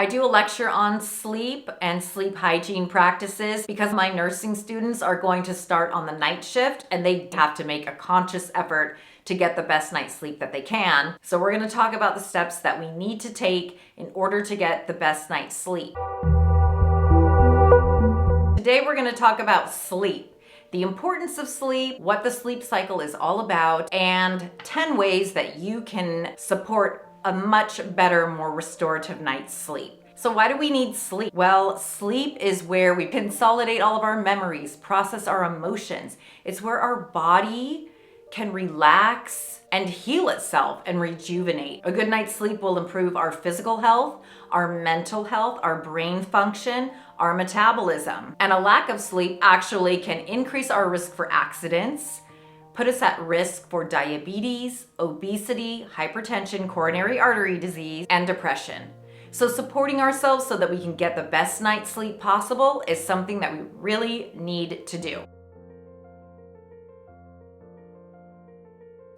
I do a lecture on sleep and sleep hygiene practices because my nursing students are going to start on the night shift and they have to make a conscious effort to get the best night's sleep that they can. So we're going to talk about the steps that we need to take in order to get the best night's sleep. Today we're going to talk about sleep, the importance of sleep, what the sleep cycle is all about, and 10 ways that you can support a much better, more restorative night's sleep. So why do we need sleep? Well, sleep is where we consolidate all of our memories, process our emotions. It's where our body can relax and heal itself and rejuvenate. A good night's sleep will improve our physical health, our mental health, our brain function, our metabolism. And a lack of sleep actually can increase our risk for accidents, put us at risk for diabetes, obesity, hypertension, coronary artery disease, and depression. So supporting ourselves so that we can get the best night's sleep possible is something that we really need to do.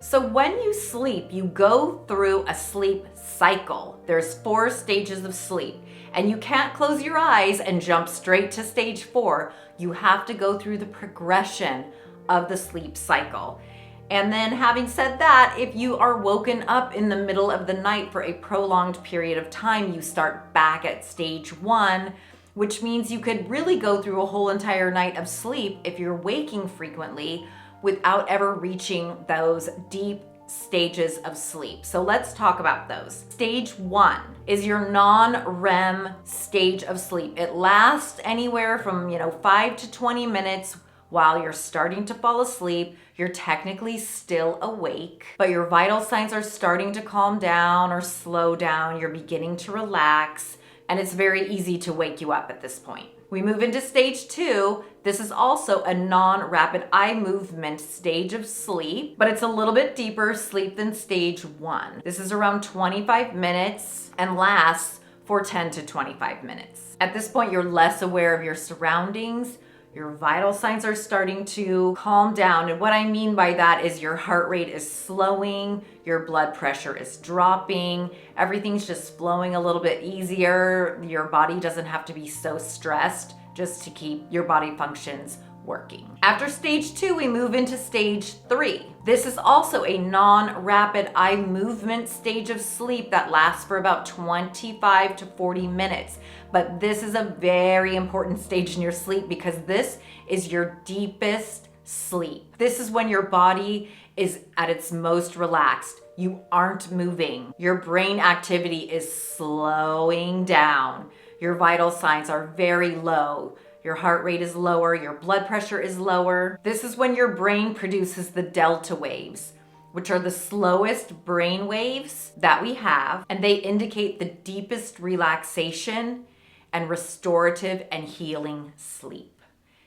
So when you sleep, you go through a sleep cycle. There's 4 stages of sleep, and you can't close your eyes and jump straight to stage 4. You have to go through the progression of the sleep cycle. And then having said that, if you are woken up in the middle of the night for a prolonged period of time, you start back at stage 1, which means you could really go through a whole entire night of sleep if you're waking frequently without ever reaching those deep stages of sleep. So let's talk about those. Stage 1 is your non-REM stage of sleep. It lasts anywhere from 5 to 20 minutes. While you're starting to fall asleep, you're technically still awake, but your vital signs are starting to calm down or slow down. You're beginning to relax, and it's very easy to wake you up at this point. We move into stage 2. This is also a non-rapid eye movement stage of sleep, but it's a little bit deeper sleep than stage 1. This is around 25 minutes and lasts for 10 to 25 minutes. At this point, you're less aware of your surroundings. Your vital signs are starting to calm down. And what I mean by that is your heart rate is slowing, your blood pressure is dropping, everything's just flowing a little bit easier. Your body doesn't have to be so stressed just to keep your body functions working. After stage 2, we move into stage 3. This is also a non-rapid eye movement stage of sleep that lasts for about 25 to 40 minutes. But this is a very important stage in your sleep because this is your deepest sleep. This is when your body is at its most relaxed. You aren't moving. Your brain activity is slowing down. Your vital signs are very low. Your heart rate is lower, your blood pressure is lower. This is when your brain produces the delta waves, which are the slowest brain waves that we have, and they indicate the deepest relaxation and restorative and healing sleep.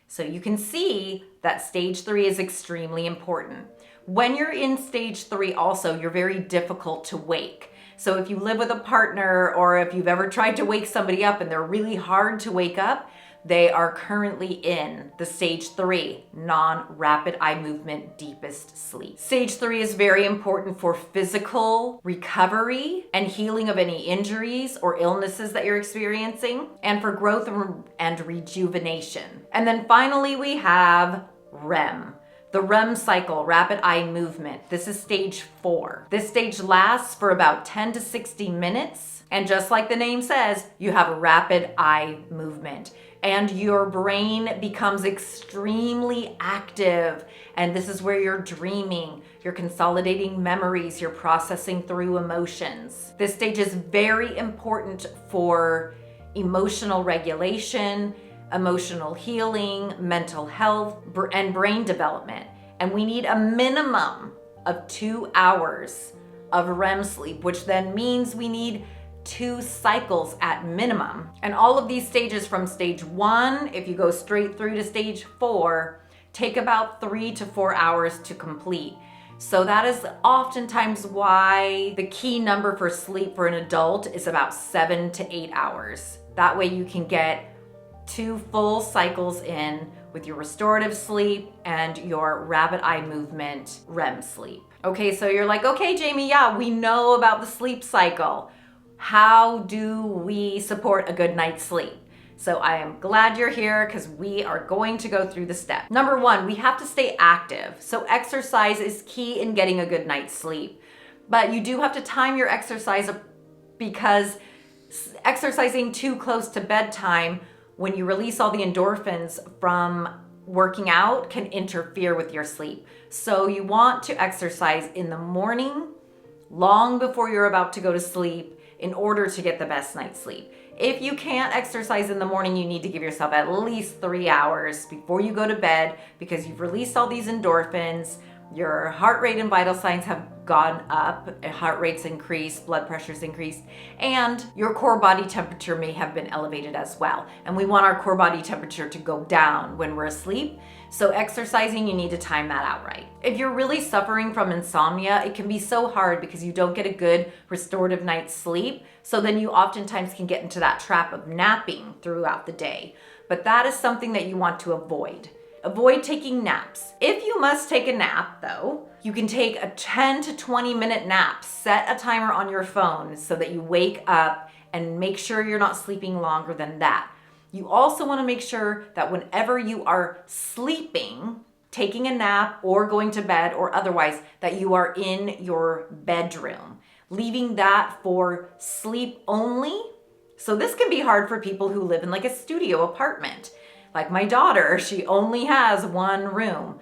So you can see that stage 3 is extremely important. When you're in stage 3 also, you're very difficult to wake. So if you live with a partner or if you've ever tried to wake somebody up and they're really hard to wake up, they are currently in the stage 3, non-rapid eye movement deepest sleep. Stage 3 is very important for physical recovery and healing of any injuries or illnesses that you're experiencing, and for growth and rejuvenation. And then finally we have REM. The REM cycle, rapid eye movement. This is stage 4. This stage lasts for about 10 to 60 minutes. And just like the name says, you have rapid eye movement. And your brain becomes extremely active. And this is where you're dreaming, you're consolidating memories, you're processing through emotions. This stage is very important for emotional regulation, emotional healing, mental health, and brain development. And we need a minimum of 2 hours of REM sleep, which then means we need 2 cycles at minimum. And all of these stages from stage 1, if you go straight through to stage 4, take about 3 to 4 hours to complete. So that is oftentimes why the key number for sleep for an adult is about 7 to 8 hours. That way you can get 2 full cycles in with your restorative sleep and your rapid eye movement REM sleep. Okay, so you're like, okay, Jamie, yeah, we know about the sleep cycle. How do we support a good night's sleep? So I am glad you're here because we are going to go through the steps. Number one, we have to stay active. So exercise is key in getting a good night's sleep. But you do have to time your exercise because exercising too close to bedtime, when you release all the endorphins from working out, can interfere with your sleep. So you want to exercise in the morning, long before you're about to go to sleep, in order to get the best night's sleep. If you can't exercise in the morning, you need to give yourself at least 3 hours before you go to bed, because you've released all these endorphins, your heart rate and vital signs have gone up, heart rate's increased, blood pressure's increased, and your core body temperature may have been elevated as well. And we want our core body temperature to go down when we're asleep. So exercising, you need to time that out right. If you're really suffering from insomnia, it can be so hard because you don't get a good restorative night's sleep. So then you oftentimes can get into that trap of napping throughout the day. But that is something that you want to avoid. Avoid taking naps. If you must take a nap though, you can take a 10 to 20 minute nap. Set a timer on your phone so that you wake up, and make sure you're not sleeping longer than that. You also want to make sure that whenever you are sleeping, taking a nap or going to bed or otherwise, that you are in your bedroom, leaving that for sleep only. So this can be hard for people who live in like a studio apartment. Like my daughter, she only has one room.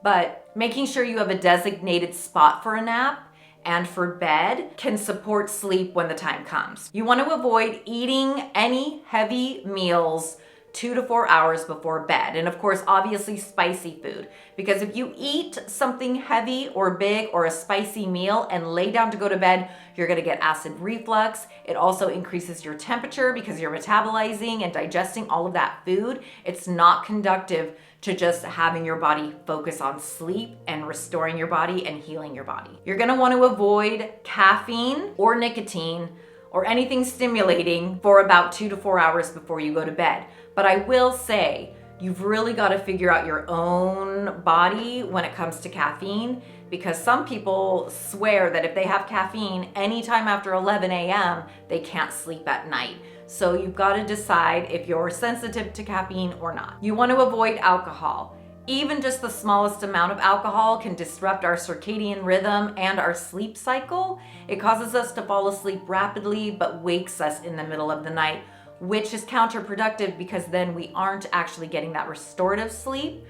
But making sure you have a designated spot for a nap and for bed can support sleep when the time comes. You want to avoid eating any heavy meals 2 to 4 hours before bed. And of course, obviously spicy food, because if you eat something heavy or big or a spicy meal and lay down to go to bed, you're gonna get acid reflux. It also increases your temperature because you're metabolizing and digesting all of that food. It's not conducive to just having your body focus on sleep and restoring your body and healing your body. You're gonna want to avoid caffeine or nicotine or anything stimulating for about 2 to 4 hours before you go to bed. But I will say, you've really got to figure out your own body when it comes to caffeine, because some people swear that if they have caffeine anytime after 11 a.m., they can't sleep at night. So you've got to decide if you're sensitive to caffeine or not. You want to avoid alcohol. Even just the smallest amount of alcohol can disrupt our circadian rhythm and our sleep cycle. It causes us to fall asleep rapidly, but wakes us in the middle of the night, which is counterproductive because then we aren't actually getting that restorative sleep,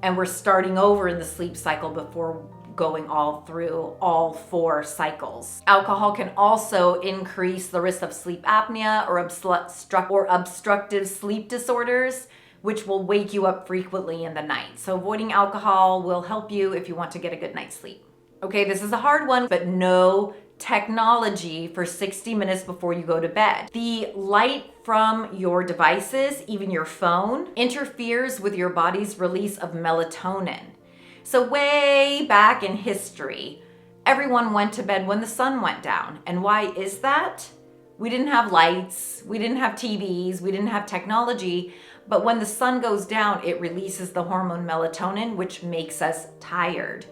and we're starting over in the sleep cycle before going all through all 4 cycles. Alcohol can also increase the risk of sleep apnea or obstructive sleep disorders, which will wake you up frequently in the night. So avoiding alcohol will help you if you want to get a good night's sleep. Okay, this is a hard one, but no technology for 60 minutes before you go to bed. The light from your devices, even your phone, interferes with your body's release of melatonin. So way back in history, everyone went to bed when the sun went down. And why is that? We didn't have lights, we didn't have TVs, we didn't have technology, but when the sun goes down, it releases the hormone melatonin, which makes us tired.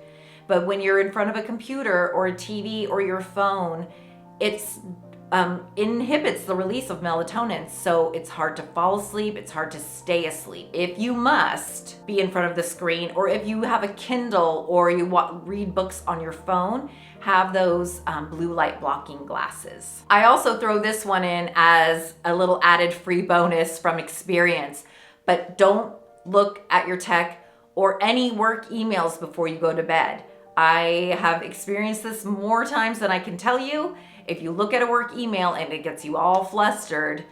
But when you're in front of a computer or a TV or your phone, it inhibits the release of melatonin. So it's hard to fall asleep, it's hard to stay asleep. If you must be in front of the screen, or if you have a Kindle or you read books on your phone, have those blue light blocking glasses. I also throw this one in as a little added free bonus from experience, but don't look at your tech or any work emails before you go to bed. I have experienced this more times than I can tell you. If you look at a work email and it gets you all flustered,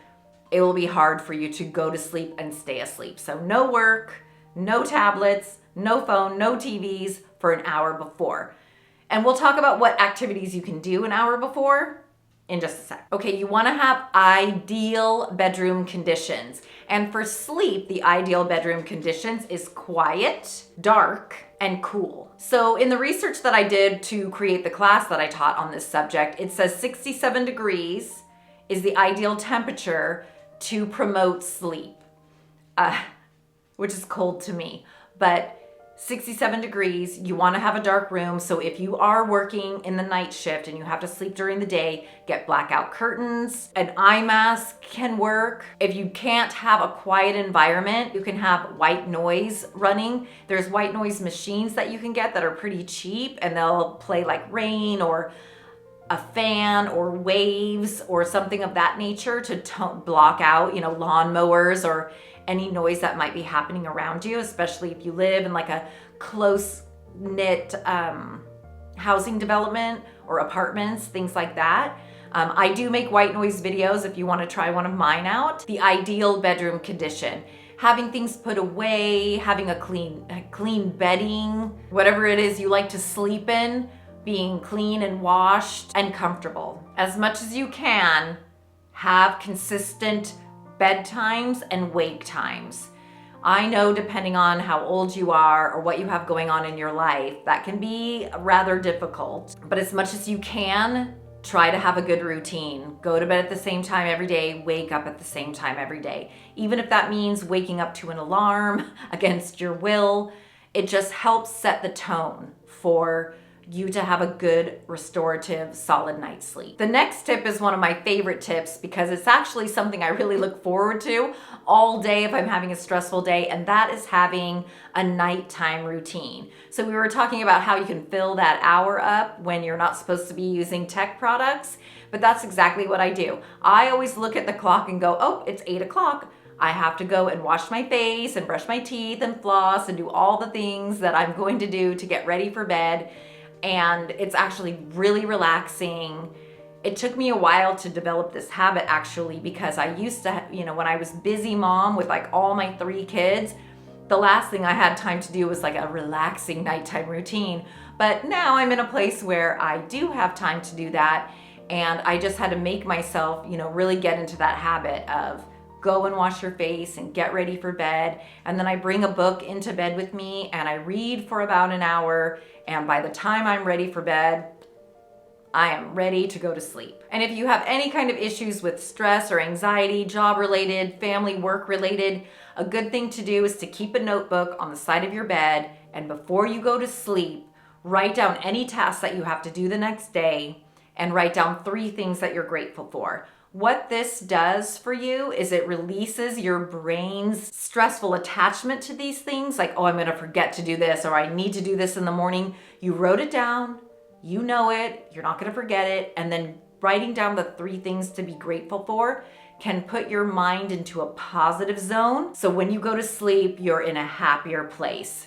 it will be hard for you to go to sleep and stay asleep. So no work, no tablets, no phone, no TVs for an hour before. And we'll talk about what activities you can do an hour before in just a sec. Okay, you wanna have ideal bedroom conditions. And for sleep, the ideal bedroom conditions is quiet, dark, and cool. So in the research that I did to create the class that I taught on this subject, it says 67 degrees is the ideal temperature to promote sleep, which is cold to me. But 67 degrees. You want to have a dark room. So if you are working in the night shift and you have to sleep during the day, get blackout curtains. An eye mask can work. If you can't have a quiet environment, you can have white noise running. There's white noise machines that you can get that are pretty cheap, and they'll play like rain or a fan or waves or something of that nature to block out, lawnmowers or any noise that might be happening around you, especially if you live in like a close-knit housing development or apartments, things like that. I do make white noise videos if you want to try one of mine out. The ideal bedroom condition: having things put away, having a clean bedding, whatever it is you like to sleep in, being clean and washed and comfortable. As much as you can, have consistent bedtimes and wake times. I know, depending on how old you are or what you have going on in your life, that can be rather difficult. But as much as you can, try to have a good routine. Go to bed at the same time every day, wake up at the same time every day. Even if that means waking up to an alarm against your will, it just helps set the tone for you to have a good, restorative, solid night's sleep. The next tip is one of my favorite tips because it's actually something I really look forward to all day if I'm having a stressful day, and that is having a nighttime routine. So we were talking about how you can fill that hour up when you're not supposed to be using tech products, but that's exactly what I do. I always look at the clock and go, oh, it's 8 o'clock. I have to go and wash my face and brush my teeth and floss and do all the things that I'm going to do to get ready for bed. And it's actually really relaxing. It took me a while to develop this habit actually, because I used to, when I was busy mom with like all my 3 kids, the last thing I had time to do was like a relaxing nighttime routine. But now I'm in a place where I do have time to do that. And I just had to make myself, really get into that habit of go and wash your face and get ready for bed. And then I bring a book into bed with me and I read for about an hour. And by the time I'm ready for bed, I am ready to go to sleep. And if you have any kind of issues with stress or anxiety, job related, family, work related, a good thing to do is to keep a notebook on the side of your bed. And before you go to sleep, write down any tasks that you have to do the next day and write down 3 things that you're grateful for. What this does for you is it releases your brain's stressful attachment to these things, like, oh, I'm gonna forget to do this, or I need to do this in the morning. You wrote it down, you know it, you're not gonna forget it, and then writing down the 3 things to be grateful for can put your mind into a positive zone. So when you go to sleep, you're in a happier place.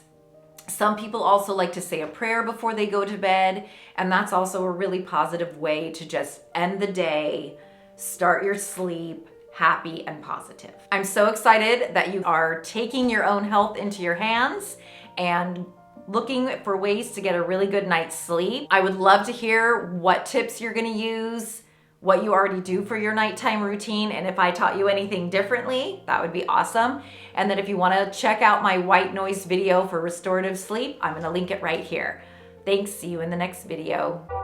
Some people also like to say a prayer before they go to bed, and that's also a really positive way to just end the day, start your sleep happy and positive. I'm so excited that you are taking your own health into your hands and looking for ways to get a really good night's sleep. I would love to hear what tips you're gonna use, what you already do for your nighttime routine, and if I taught you anything differently, that would be awesome. And then if you wanna check out my white noise video for restorative sleep, I'm gonna link it right here. Thanks, see you in the next video.